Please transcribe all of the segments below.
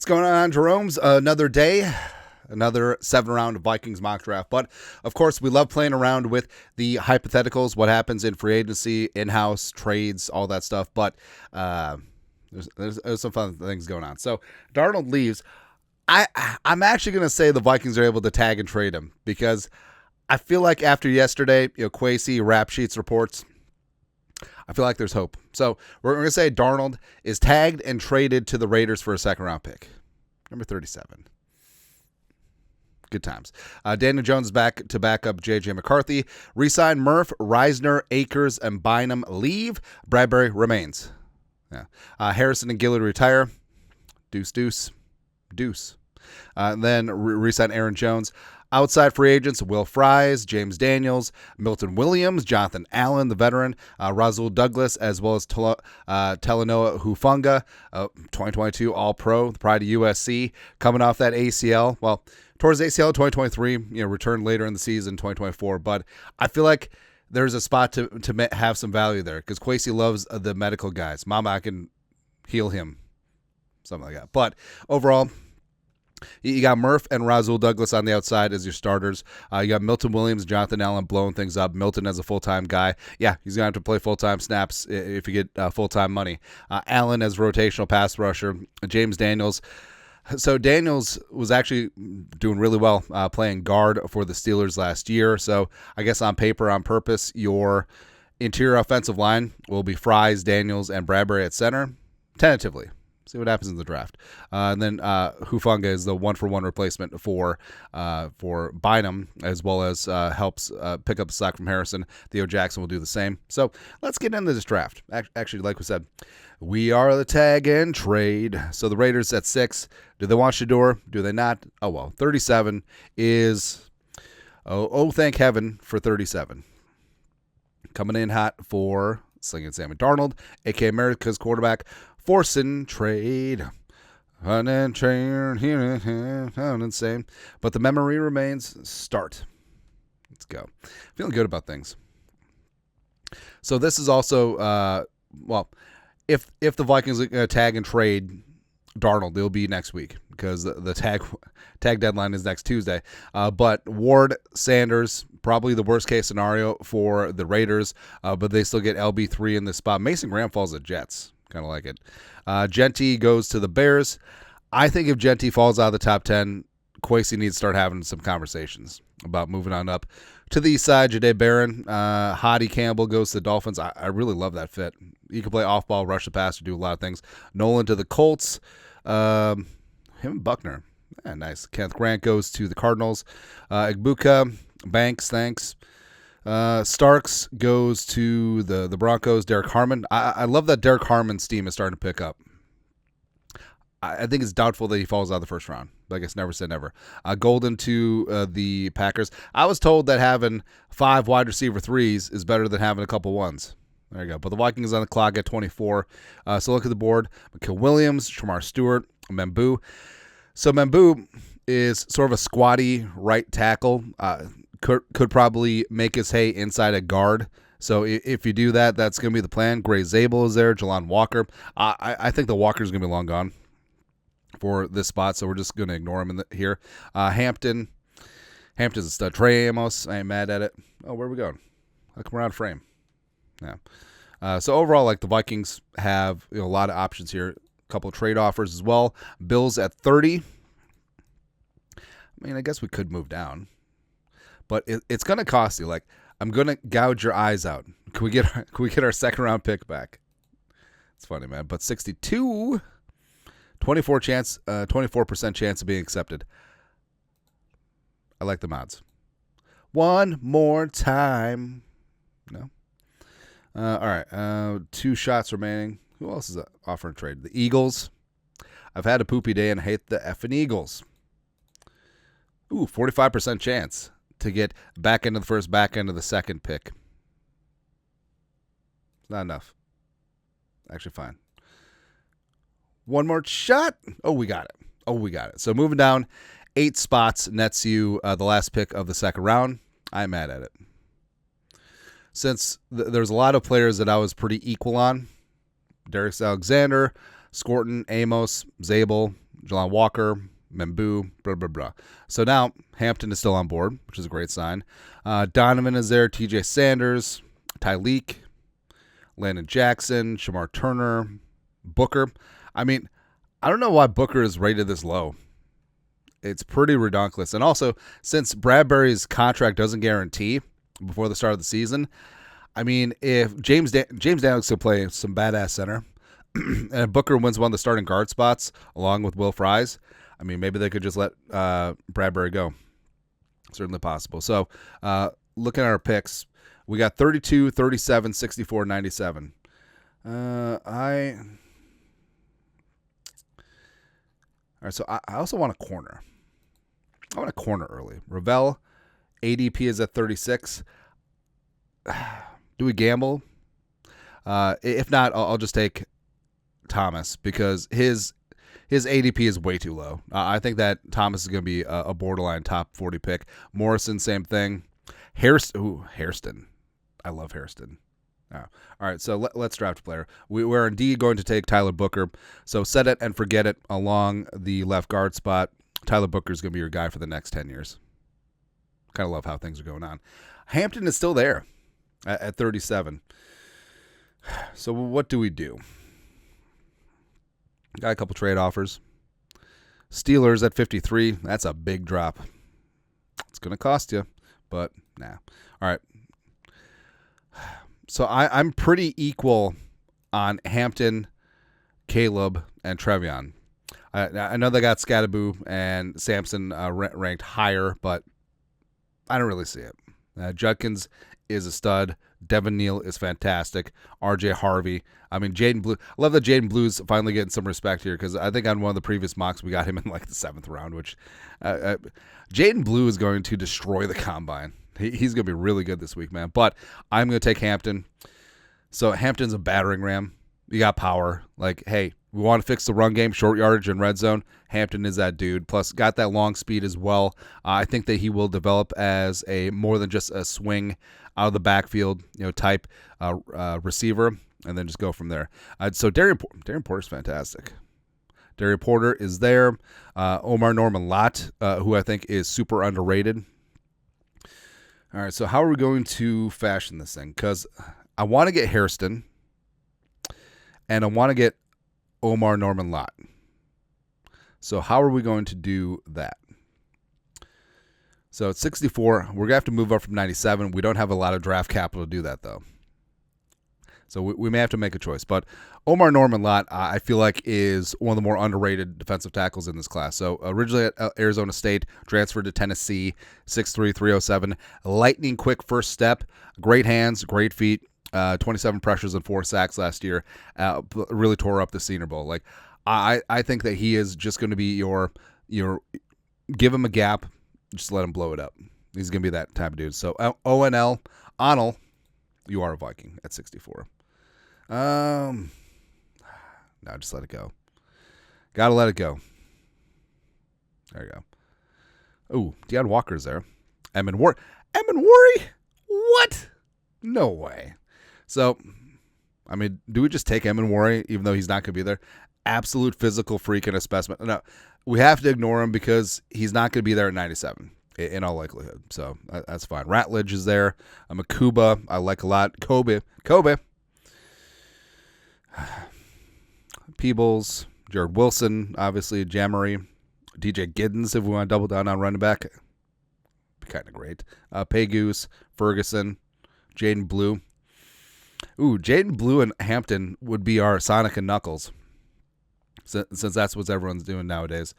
What's going on, Jerome's? Another day, another 7-round Vikings mock draft. But, of course, we love playing around with the hypotheticals, what happens in free agency, in-house, trades, all that stuff. But there's some fun things going on. So, Darnold leaves. I'm actually going to say the Vikings are able to tag and trade him because I feel like after yesterday, Kwesi, Rap Sheets reports, I feel like there's hope. So we're going to say Darnold is tagged and traded to the Raiders for a second-round pick. Number 37. Good times. Daniel Jones back to back up J.J. McCarthy. Resign Murph, Reisner, Akers, and Bynum leave. Bradbury remains. Yeah. Harrison and Gillard retire. Deuce. Then resign Aaron Jones. Outside free agents, Will Fries, James Daniels, Milton Williams, Jonathan Allen, the veteran, Rasul Douglas, as well as Talanoa Hufanga, 2022 All-Pro, the pride of USC, coming off that ACL. Well, towards ACL 2023, returned later in the season, 2024. But I feel like there's a spot to have some value there because Kwesi loves the medical guys. Mama, I can heal him, something like that. But overall, you got Murph and Rasul Douglas on the outside as your starters. You got Milton Williams, Jonathan Allen blowing things up. Milton as a full-time guy. Yeah, he's going to have to play full-time snaps if you get full-time money. Allen as rotational pass rusher. James Daniels. So Daniels was actually doing really well playing guard for the Steelers last year. So I guess on paper, on purpose, your interior offensive line will be Fries, Daniels, and Bradbury at center, tentatively. See what happens in the draft. And then Hufanga is the one-for-one replacement for Bynum, as well as helps pick up the slack from Harrison. Theo Jackson will do the same. So let's get into this draft. Actually, like we said, we are the tag and trade. So the Raiders at 6. Do they want Shador? Do they not? Oh, well. 37 is, thank heaven for 37. Coming in hot for Slinging Sammy Darnold, a.k.a. America's quarterback. Forcing trade. Insane. But the memory remains. Start. Let's go. Feeling good about things. So this is also, if the Vikings are going to tag and trade Darnold, it'll be next week because the tag deadline is next Tuesday. But Ward, Sanders, probably the worst case scenario for the Raiders, but they still get LB3 in this spot. Mason Graham falls at Jets. Kind of like it. Genty goes to the Bears. I think if Genty falls out of the top 10, Kwesi needs to start having some conversations about moving on up to the east side. Jahdae Barron, Hottie Campbell goes to the Dolphins. I really love that fit. You can play off ball, rush the passer, do a lot of things. Nolan to the Colts. Him and Buckner. Yeah, nice. Kenneth Grant goes to the Cardinals. Igbuka, Banks, thanks. Starks goes to the Broncos. Derek Harmon. I love that Derek Harmon's team is starting to pick up. I think it's doubtful that he falls out of the first round, but I guess never say never. Golden to the Packers. I was told that having 5 wide receiver 3s is better than having a couple 1s. There you go. But the Vikings on the clock at 24. So look at the board. McKill Williams, Shamar Stewart, Membu. So Membu is sort of a squatty right tackle. Could probably make his hay inside a guard. So if you do that, that's going to be the plan. Gray Zabel is there. Jelon Walker. I think the Walker's going to be long gone for this spot, so we're just going to ignore him here. Hampton's a stud. Trey Amos. I ain't mad at it. Oh, where are we going? How come we're out of frame? Yeah. So overall, like the Vikings have a lot of options here. A couple of trade offers as well. Bills at 30. I mean, I guess we could move down. But it's going to cost you. Like, I'm going to gouge your eyes out. Can we get our second round pick back? It's funny, man. But 62, 24% chance of being accepted. I like the odds. One more time. No. All right. 2 shots remaining. Who else is offering trade? The Eagles. I've had a poopy day and hate the effing Eagles. Ooh, 45% chance to get back into the first, back into the second pick. Not enough. Actually, fine. One more shot. Oh, we got it. So moving down 8 spots nets you the last pick of the second round. I'm mad at it. Since there's a lot of players that I was pretty equal on. Darius Alexander, Scorton, Amos, Zabel, Jelon Walker, Membu, blah, blah, blah. So now Hampton is still on board, which is a great sign. Donovan is there, TJ Sanders, Tyleek, Landon Jackson, Shamar Turner, Booker. I mean, I don't know why Booker is rated this low. It's pretty ridiculous. And also, since Bradbury's contract doesn't guarantee before the start of the season, I mean, if James Daniels will play some badass center, and Booker wins one of the starting guard spots along with Will Fries, I mean, maybe they could just let Bradbury go. Certainly possible. So, looking at our picks, we got 32, 37, 64, 97. All right, so I also want a corner. I want a corner early. Ravel, ADP is at 36. Do we gamble? If not, I'll just take Thomas because his ADP is way too low. I think that Thomas is going to be a borderline top 40 pick. Morrison, same thing. Hairston. I love Hairston. Oh. All right, so let's draft a player. We're indeed going to take Tyler Booker. So set it and forget it along the left guard spot. Tyler Booker is going to be your guy for the next 10 years. Kind of love how things are going on. Hampton is still there at 37. So what do we do? Got a couple trade offers. Steelers at 53. That's a big drop. It's going to cost you, but nah. All right. So I'm pretty equal on Hampton, Caleb, and Trevion. I know they got Scadaboo and Sampson ranked higher, but I don't really see it. Judkins is a stud. Devin Neal is fantastic. RJ Harvey. I mean, Jaden Blue. I love that Jaden Blue's finally getting some respect here because I think on one of the previous mocks we got him in like the 7th round, which Jaden Blue is going to destroy the combine. He's going to be really good this week, man. But I'm going to take Hampton. So Hampton's a battering ram. You got power. Like, hey, we want to fix the run game, short yardage, and red zone. Hampton is that dude. Plus, got that long speed as well. I think that he will develop as a more than just a swing out of the backfield, type receiver, and then just go from there. So Darren Porter's fantastic. Darren Porter is there. Omar Norman Lott, who I think is super underrated. All right, so how are we going to fashion this thing? Because I want to get Hairston, and I want to get Omar Norman Lott. So how are we going to do that? So at 64, we're going to have to move up from 97. We don't have a lot of draft capital to do that, though. So we may have to make a choice. But Omar Norman Lott, I feel like, is one of the more underrated defensive tackles in this class. So originally at Arizona State, transferred to Tennessee, 6'3", 307. Lightning quick first step, great hands, great feet, 27 pressures and 4 sacks last year. Really tore up the Senior Bowl. Like I think that he is just going to be your give him a gap, just let him blow it up. He's going to be that type of dude. So ONL, Onel, you are a Viking at 64. No, just let it go. Gotta let it go. There you go. Ooh, Deion Walker's there. Emin Worry? What? No way. So, I mean, do we just take Emin Worry even though he's not going to be there? Absolute physical freak and a specimen. No, we have to ignore him because he's not going to be there at 97 in all likelihood. So, that's fine. Ratledge is there. Makuba, I like a lot. Kobe. Peebles, Jared Wilson, obviously, Jammery, DJ Giddens, if we want to double down on running back. Be kind of great. Pagoose, Ferguson, Jaden Blue. Ooh, Jaden Blue and Hampton would be our Sonic and Knuckles, since that's what everyone's doing nowadays.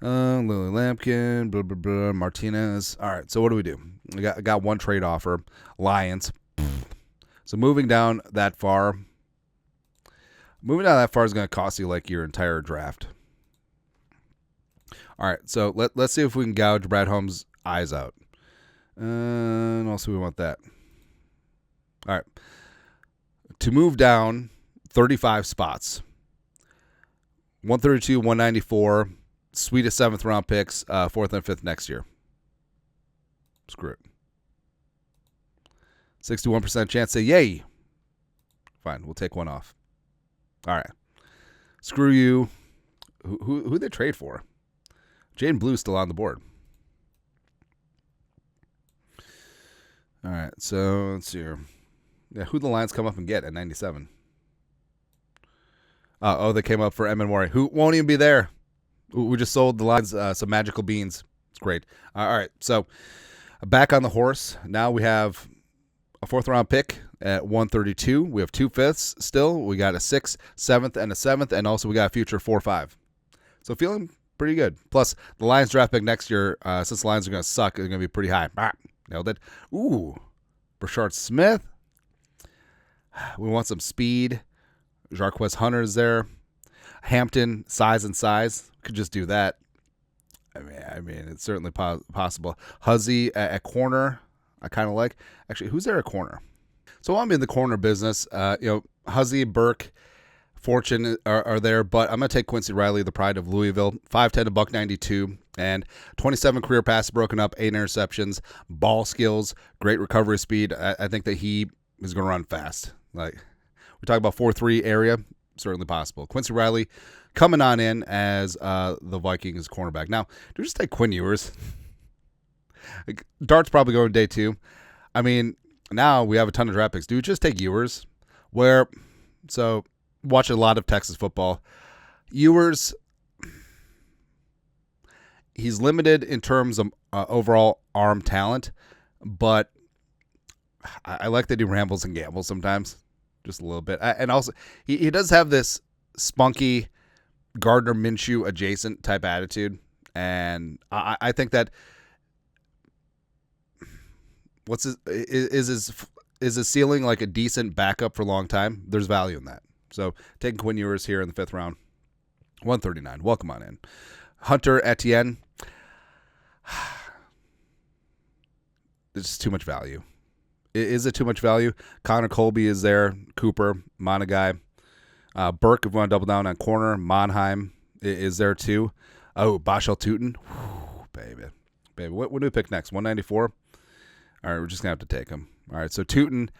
Lily Lampkin, blah, blah, blah, Martinez. All right, so what do we do? I got one trade offer. Lions. So moving down that far is going to cost you like your entire draft. All right, so let's see if we can gouge Brad Holmes' eyes out. And also we want that. All right. To move down 35 spots, 132, 194, sweetest 7th round picks, 4th and 5th next year. Screw it. 61% chance say yay. Fine, we'll take one off. All right. Screw you. Who they trade for? Jane Blue's still on the board. All right, so let's see here. Yeah, who the Lions come up and get at 97? They came up for Emin Mori, who won't even be there. We just sold the Lions some magical beans. It's great. All right, so back on the horse. Now we have a 4th-round pick at 132. We have 2 fifths still. We got a 6th, 7th, and a 7th, and also we got a future 4-5. So feeling pretty good. Plus, the Lions draft pick next year, since the Lions are going to suck, is going to be pretty high. Nailed it. Ooh, Brashard Smith. We want some speed. Jarquez Hunter is there. Hampton, size. Could just do that. I mean, it's certainly possible. Huzzy at corner, I kind of like. Actually, who's there at corner? So I'm in the corner business. Huzzy, Burke, Fortune are there, but I'm going to take Quincy Riley, the pride of Louisville. 5'10", $192, and 27 career passes broken up, 8 interceptions, ball skills, great recovery speed. I think that he is going to run fast. Like, we talk about 4-3 area, certainly possible. Quincy Riley coming on in as the Vikings cornerback. Now, do we just take Quinn Ewers? Dart's probably going day 2. I mean, now we have a ton of draft picks. Do we just take Ewers? Watching a lot of Texas football. Ewers, he's limited in terms of overall arm talent, but I like that he rambles and gambles sometimes, just a little bit. And also, he does have this spunky Gardner Minshew adjacent type attitude, and I think that is his ceiling like a decent backup for a long time? There's value in that. So taking Quinn Ewers here in the 5th round, 139. Welcome on in. Hunter Etienne. There's just too much value. Is it too much value? Connor Colby is there. Cooper, Monagai. Burke, if we want to double down on corner. Monheim is there too. Oh, Bashal Tootin. Baby. What do we pick next? 194? All right, we're just going to have to take him. All right, so Tootin.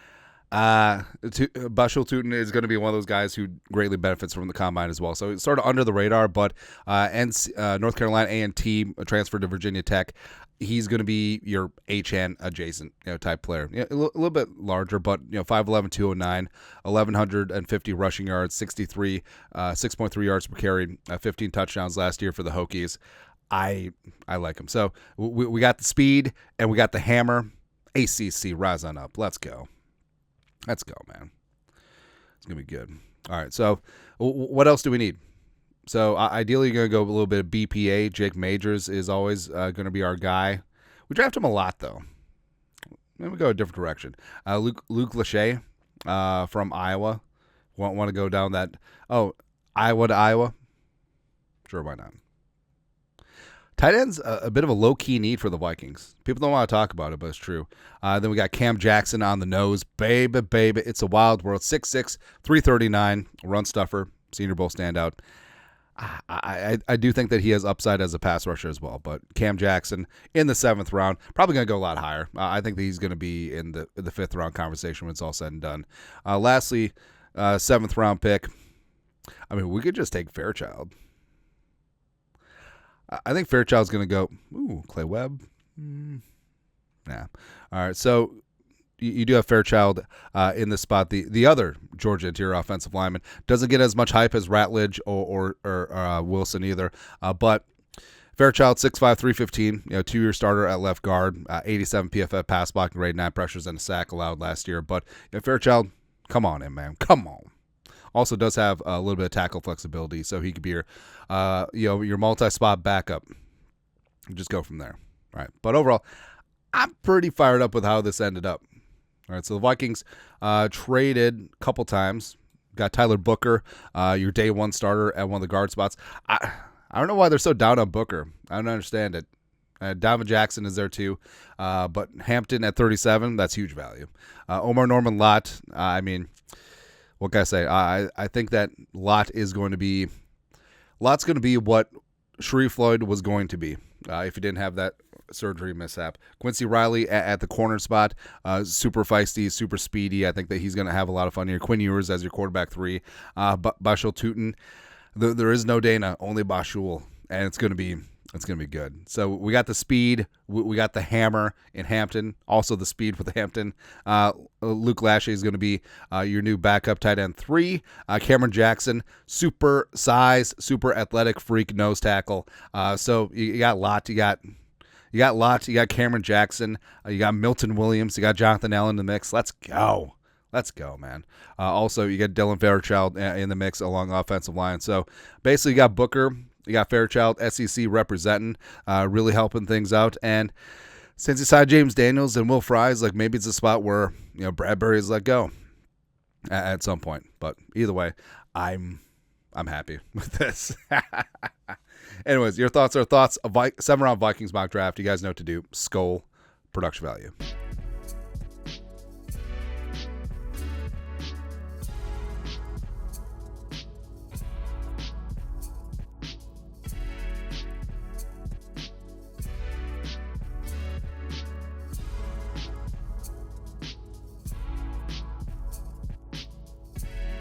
Bashal Tootin is going to be one of those guys who greatly benefits from the combine as well. So it's sort of under the radar, but North Carolina A&T transferred to Virginia Tech. He's going to be your HN adjacent type player. A little bit larger, but 5'11", 209, 1,150 rushing yards, 6.3 yards per carry, 15 touchdowns last year for the Hokies. I like him. So we got the speed and we got the hammer. ACC, rise on up. Let's go, man. It's going to be good. All right, so what else do we need? So ideally, you're going to go a little bit of BPA. Jake Majors is always going to be our guy. We draft him a lot, though. Maybe we go a different direction. Luke Lachey from Iowa. Want to go down that? Oh, Iowa to Iowa? Sure, why not? Tight end's a bit of a low-key need for the Vikings. People don't want to talk about it, but it's true. Then we got Cam Jackson on the nose. Baby, it's a wild world. 6'6", 339, run stuffer, Senior Bowl standout. I do think that he has upside as a pass rusher as well, but Cam Jackson in the 7th round, probably going to go a lot higher. I think that he's going to be in the 5th round conversation when it's all said and done. Lastly, 7th round pick. I mean, we could just take Fairchild. I think Fairchild's going to go, Clay Webb. Nah. All right, so you do have Fairchild in this spot. The other Georgia interior offensive lineman doesn't get as much hype as Ratledge or Wilson either. But Fairchild, 6'5", 315, 2-year starter at left guard, 87 PFF pass blocking grade, 9 pressures and a sack allowed last year. But Fairchild, come on in, man. Come on. Also does have a little bit of tackle flexibility, so he could be your multi-spot backup. Just go from there. All right. But overall, I'm pretty fired up with how this ended up. All right, so the Vikings traded a couple times. Got Tyler Booker, your day 1 starter at one of the guard spots. I don't know why they're so down on Booker. I don't understand it. Donovan Jackson is there too. But Hampton at 37, that's huge value. Omar Norman Lott, what can I say? I think that Lott's going to be what Sharif Floyd was going to be if he didn't have that surgery mishap. Quincy Riley at the corner spot, super feisty, super speedy. I think that he's going to have a lot of fun here. Quinn Ewers as your quarterback 3. Bashal Tootin, There is no Dana, only Bashul, and it's gonna be good. So we got the speed, we got the hammer in Hampton, also the speed with Hampton. Luke Lachey is going to be your new backup tight end 3. Cameron Jackson, super size, super athletic freak nose tackle. So you got Lott, you got Lott, you got Cameron Jackson, you got Milton Williams, you got Jonathan Allen in the mix. Let's go. Let's go, man. Also, you got Dylan Fairchild in the mix along offensive line. So basically, you got Booker, you got Fairchild, SEC representing, really helping things out. And since you signed James Daniels and Will Fries, like maybe it's a spot where Bradbury is let go at some point. But either way, I'm happy with this. Anyways, your thoughts are thoughts of 7-round Vikings mock draft. You guys know what to do. Skol, production value.